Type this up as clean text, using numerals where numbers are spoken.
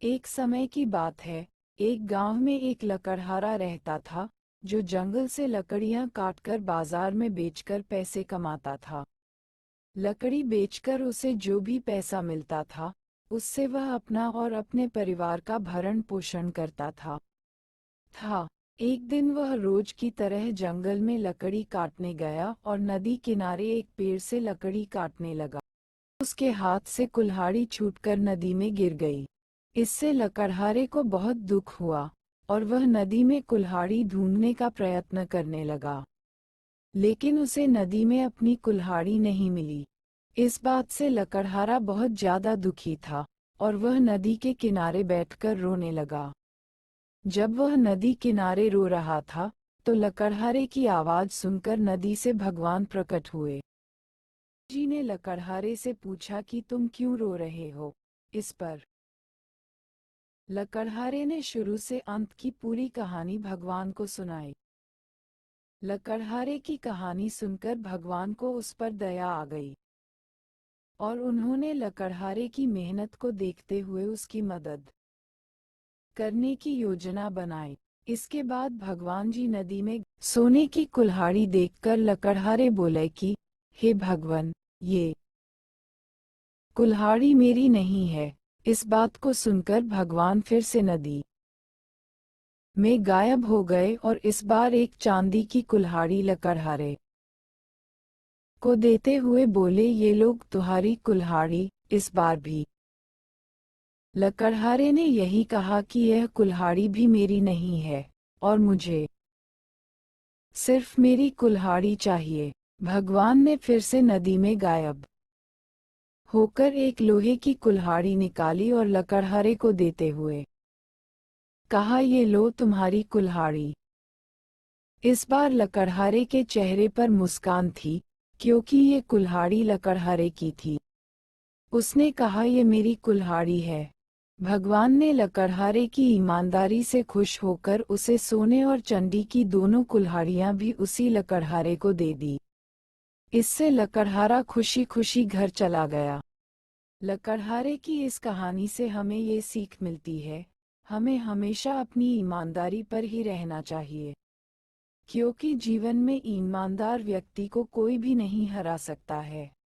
एक समय की बात है। एक गांव में एक लकड़हारा रहता था, जो जंगल से लकड़ियां काटकर बाजार में बेचकर पैसे कमाता था। लकड़ी बेचकर उसे जो भी पैसा मिलता था, उससे वह अपना और अपने परिवार का भरण पोषण करता था। एक दिन वह रोज की तरह जंगल में लकड़ी काटने गया और नदी किनारे एक पेड़ से लकड़ी काटने लगा। उसके हाथ से कुल्हाड़ी छूटकर नदी में गिर गई। इससे लकड़हारे को बहुत दुख हुआ और वह नदी में कुल्हाड़ी ढूंढने का प्रयत्न करने लगा। लेकिन उसे नदी में अपनी कुल्हाड़ी नहीं मिली। इस बात से लकड़हारा बहुत ज्यादा दुखी था और वह नदी के किनारे बैठकर रोने लगा। जब वह नदी किनारे रो रहा था, तो लकड़हारे की आवाज सुनकर नदी से भगवान प्रकट हुए। जी ने लकड़हारे से पूछा कि तुम क्यों रो रहे हो। इस पर लकड़हारे ने शुरू से अंत की पूरी कहानी भगवान को सुनाई। लकड़हारे की कहानी सुनकर भगवान को उस पर दया आ गई और उन्होंने लकड़हारे की मेहनत को देखते हुए उसकी मदद करने की योजना बनाई। इसके बाद भगवान जी नदी में सोने की कुल्हाड़ी देखकर लकड़हारे बोले कि हे भगवान, ये कुल्हाड़ी मेरी नहीं है। इस बात को सुनकर भगवान फिर से नदी में गायब हो गए और इस बार एक चांदी की कुल्हाड़ी लकड़हारे को देते हुए बोले, ये लोग तुम्हारी कुल्हाड़ी। इस बार भी लकड़हारे ने यही कहा कि यह कुल्हाड़ी भी मेरी नहीं है और मुझे सिर्फ मेरी कुल्हाड़ी चाहिए। भगवान ने फिर से नदी में गायब होकर एक लोहे की कुल्हाड़ी निकाली और लकड़हारे को देते हुए कहा, ये लो तुम्हारी कुल्हाड़ी। इस बार लकड़हारे के चेहरे पर मुस्कान थी, क्योंकि ये कुल्हाड़ी लकड़हारे की थी। उसने कहा, ये मेरी कुल्हाड़ी है। भगवान ने लकड़हारे की ईमानदारी से खुश होकर उसे सोने और चांदी की दोनों कुल्हाड़ियां भी उसी लकड़हारे को दे दी। इससे लकड़हारा खुशी खुशी घर चला गया। लकड़हारे की इस कहानी से हमें ये सीख मिलती है, हमें हमेशा अपनी ईमानदारी पर ही रहना चाहिए, क्योंकि जीवन में ईमानदार व्यक्ति को कोई भी नहीं हरा सकता है।